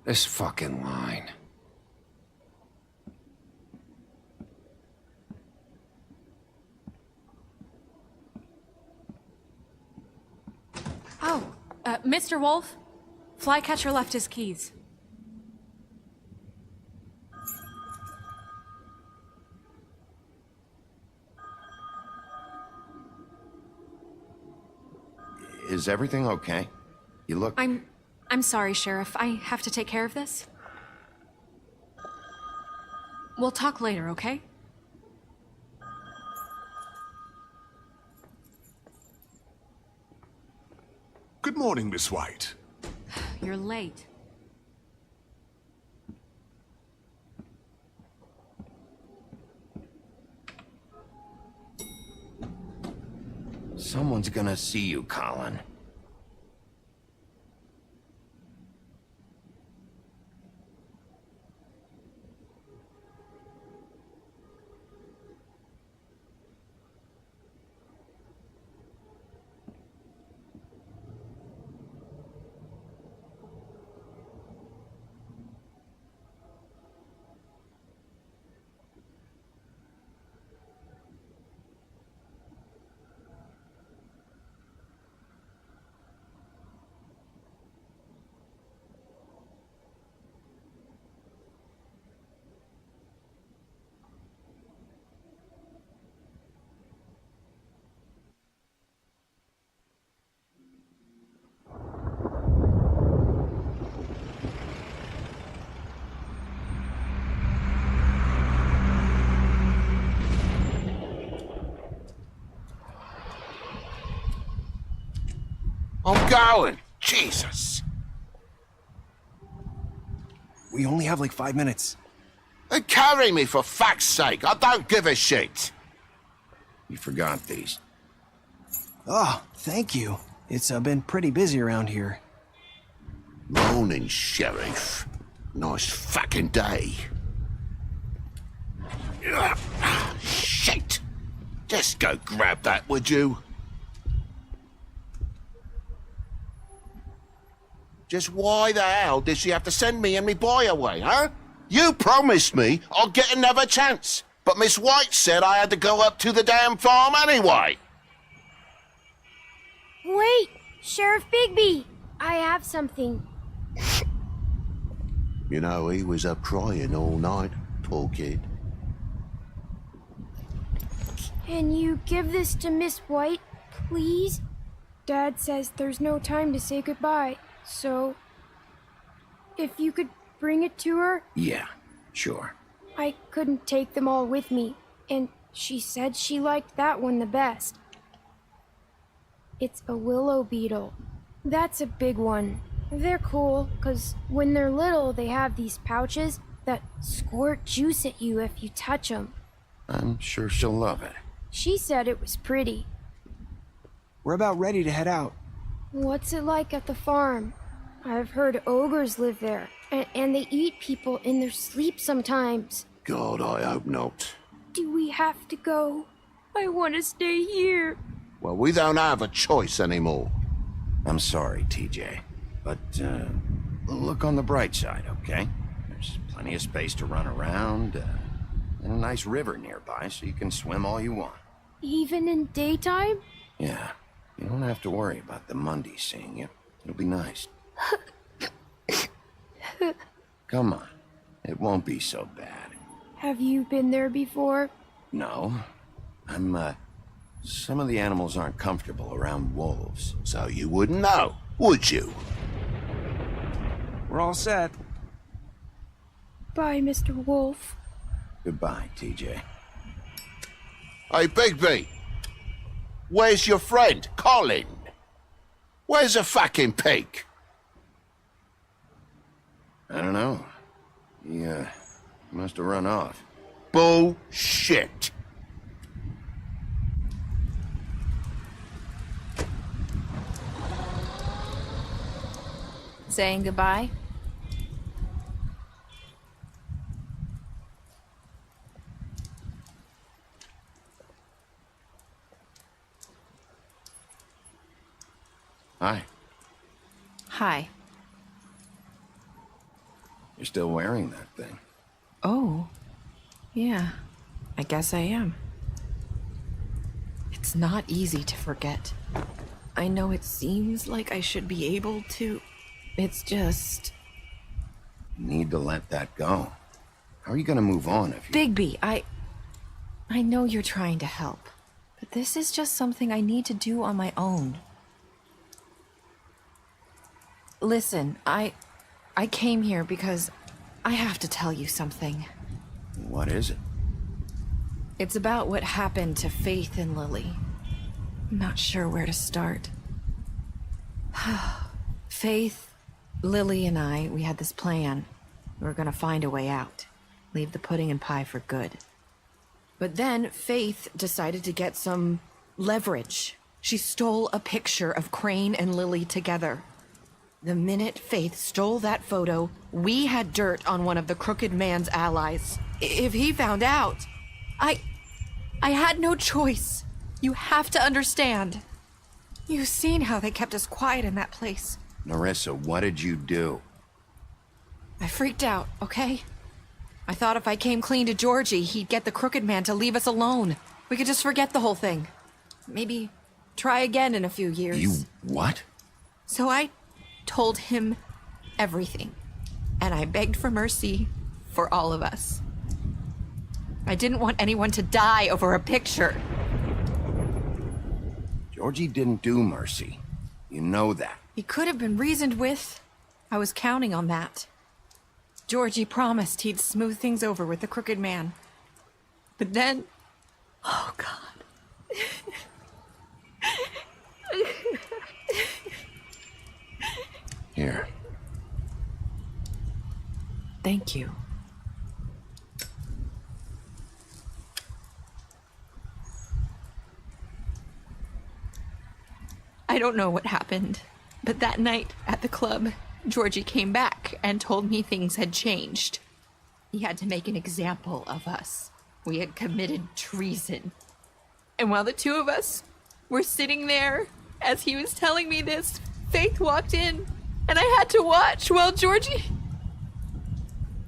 This fucking line. Oh, Mr. Wolf, Flycatcher left his keys. Is everything okay? You look... I'm sorry, Sheriff. I have to take care of this. We'll talk later, okay? Good morning, Miss White. You're late. Someone's gonna see you, Colin. I'm going. Jesus. We only have like 5 minutes. Then carry me for fuck's sake. I don't give a shit. You forgot these. Oh, thank you. It's been pretty busy around here. Morning, Sheriff. Nice fucking day. Shit. Just go grab that, would you? Just why the hell did she have to send me and me boy away, huh? You promised me I'd get another chance, but Miss White said I had to go up to the damn farm anyway. Wait, Sheriff Bigby, I have something. You know, he was up crying all night, poor kid. Can you give this to Miss White, please? Dad says there's no time to say goodbye, so if you could bring it to her? Yeah, sure. I couldn't take them all with me, and she said she liked that one the best. It's a willow beetle. That's a big one. They're cool, 'cause when they're little, they have these pouches that squirt juice at you if you touch them. I'm sure she'll love it. She said it was pretty. We're about ready to head out. What's it like at the farm? I've heard ogres live there, and they eat people in their sleep sometimes. God, I hope not. Do we have to go? I want to stay here. Well, we don't have a choice anymore. I'm sorry, TJ, but look on the bright side, okay? There's plenty of space to run around, and a nice river nearby so you can swim all you want. Even in daytime? Yeah, you don't have to worry about the Mundies seeing you. It'll be nice. Come on, it won't be so bad. Have you been there before? No, some of the animals aren't comfortable around wolves. So you wouldn't know, would you? We're all set. Bye, Mr. Wolf. Goodbye, TJ. Hey, Bigby. Where's your friend, Colin? Where's the fucking pig? I don't know. He must have run off. Bullshit. Saying goodbye? Hi. Hi. You're still wearing that thing. Oh. Yeah. I guess I am. It's not easy to forget. I know it seems like I should be able to. It's just... You need to let that go. How are you gonna move on if you... Bigby, I know you're trying to help, but this is just something I need to do on my own. Listen, I came here because I have to tell you something. What is it? It's about what happened to Faith and Lily. I'm not sure where to start. Faith, Lily, and I, we had this plan. We were gonna find a way out. Leave the pudding and pie for good. But then Faith decided to get some leverage. She stole a picture of Crane and Lily together. The minute Faith stole that photo, we had dirt on one of the crooked man's allies. If he found out, I had no choice. You have to understand. You've seen how they kept us quiet in that place. Narissa, what did you do? I freaked out, okay? I thought if I came clean to Georgie, he'd get the crooked man to leave us alone. We could just forget the whole thing. Maybe try again in a few years. You what? So I told him everything, and I begged for mercy for all of us. I didn't want anyone to die over a picture. Georgie didn't do mercy. You know that. He could have been reasoned with. I was counting on that. Georgie promised he'd smooth things over with the crooked man. But then... Oh, God. Here. Thank you. I don't know what happened, but that night at the club, Georgie came back and told me things had changed. He had to make an example of us. We had committed treason. And while the two of us were sitting there, as he was telling me this, Faith walked in, and I had to watch while Georgie...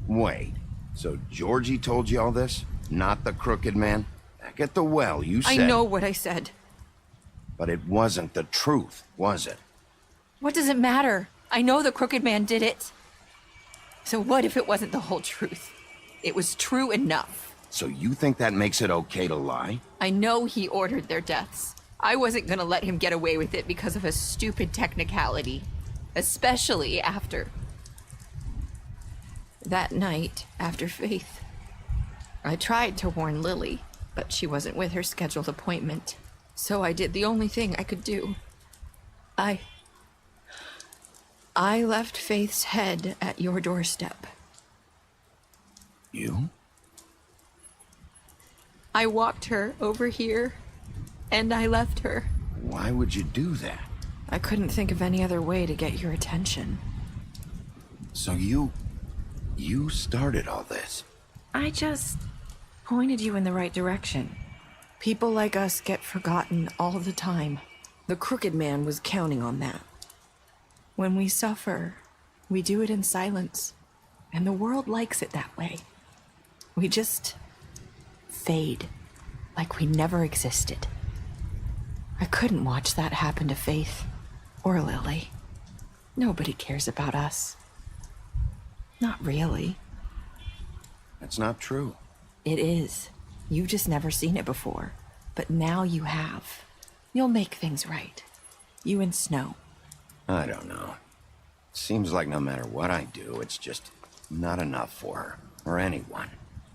Wait, so Georgie told you all this? Not the crooked man? Back at the well, you said... I know what I said. But it wasn't the truth, was it? What does it matter? I know the crooked man did it. So what if it wasn't the whole truth? It was true enough. So you think that makes it okay to lie? I know he ordered their deaths. I wasn't gonna let him get away with it because of a stupid technicality. Especially after... that night, after Faith. I tried to warn Lily, but she wasn't with her scheduled appointment. So I did the only thing I could do. I left Faith's head at your doorstep. You? I walked her over here, and I left her. Why would you do that? I couldn't think of any other way to get your attention. So you started all this? I just pointed you in the right direction. People like us get forgotten all the time. The crooked man was counting on that. When we suffer, we do it in silence, and the world likes it that way. We just fade, like we never existed. I couldn't watch that happen to Faith or Lily. Nobody cares about us. Not really. That's not true. It is. You've just never seen it before. But now you have. You'll make things right. You and Snow. I don't know. Seems like no matter what I do, it's just not enough for her, or anyone.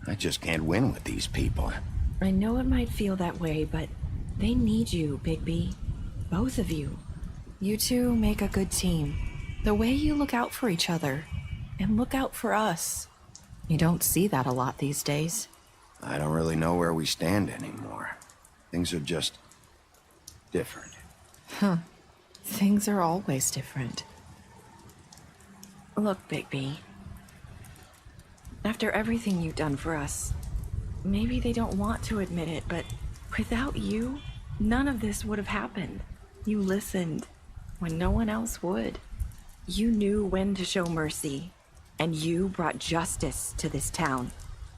I just can't win with these people. I know it might feel that way, but they need you, Bigby. Both of you. You two make a good team. The way you look out for each other, and look out for us. You don't see that a lot these days. I don't really know where we stand anymore. Things are just different. Huh. Things are always different. Look, Bigby. After everything you've done for us, maybe they don't want to admit it, but without you, none of this would have happened. You listened when no one else would. You knew when to show mercy, and you brought justice to this town.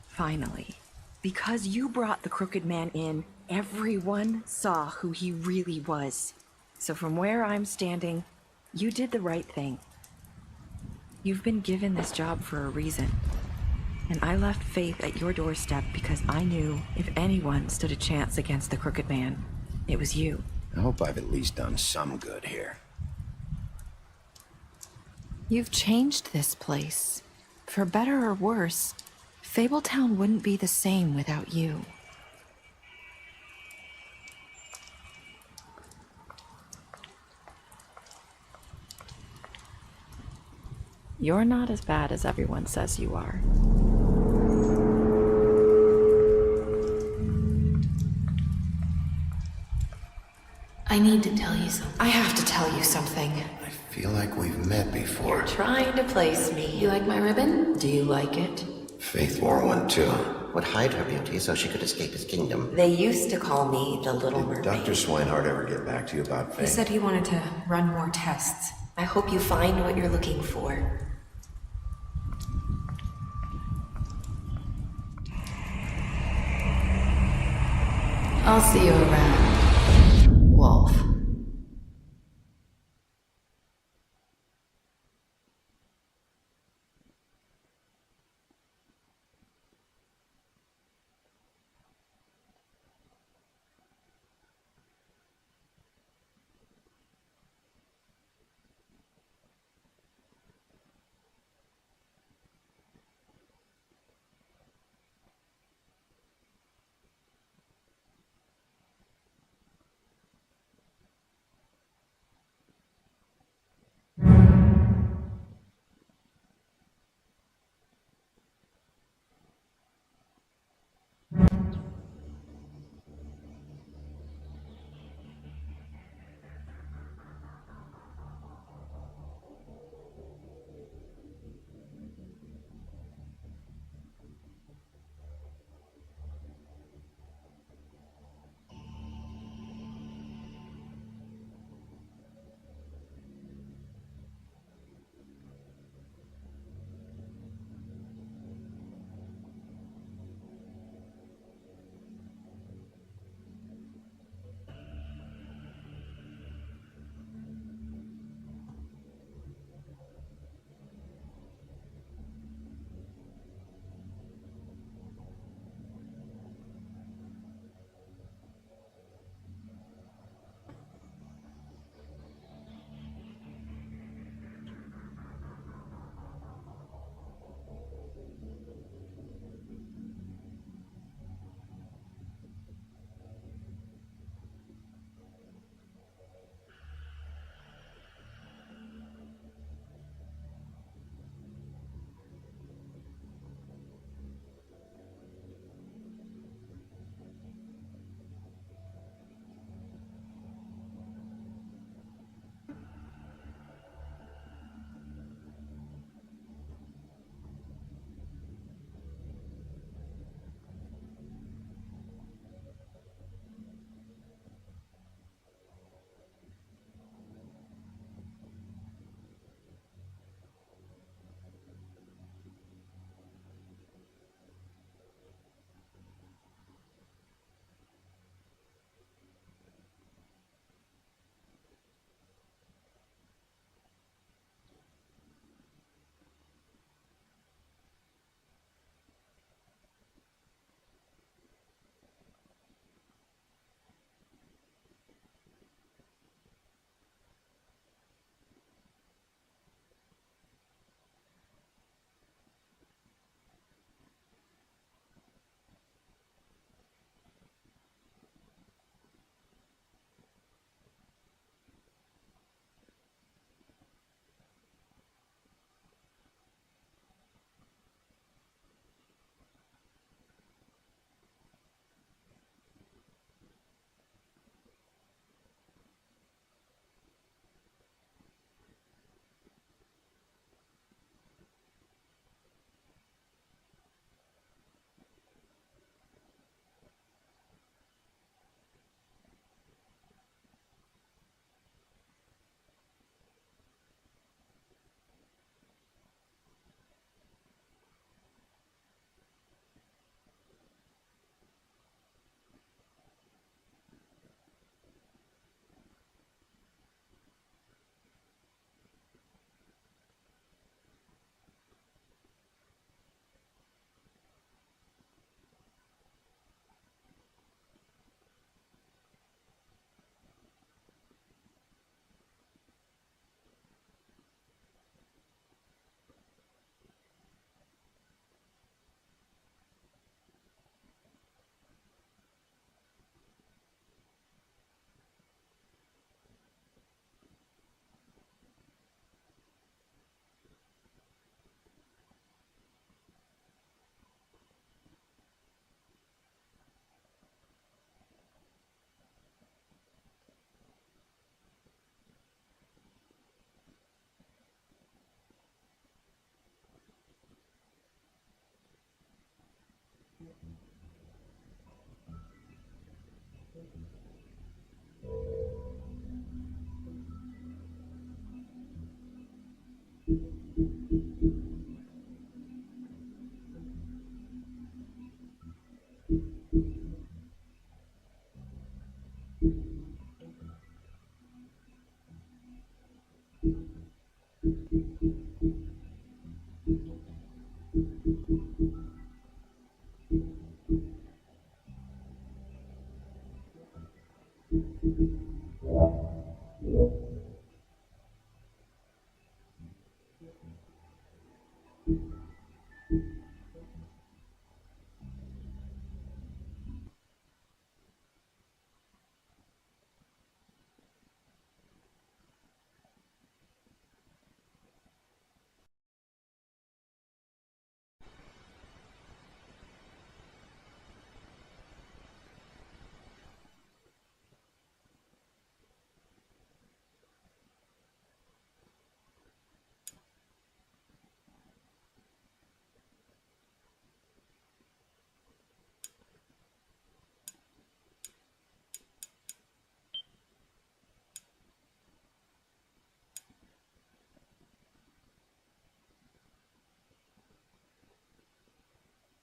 Finally. Because you brought the crooked man in, everyone saw who he really was. So from where I'm standing, you did the right thing. You've been given this job for a reason. And I left Faith at your doorstep because I knew if anyone stood a chance against the crooked man, it was you. I hope I've at least done some good here. You've changed this place. For better or worse, Fabletown wouldn't be the same without you. You're not as bad as everyone says you are. I need to tell you something. I have to tell you something. I feel like we've met before. You're trying to place me. You like my ribbon? Do you like it? Faith wore one too. Would hide her beauty so she could escape his kingdom. They used to call me the Little Mermaid. Dr. Swinehart ever get back to you about Faith? He said he wanted to run more tests. I hope you find what you're looking for. I'll see you around.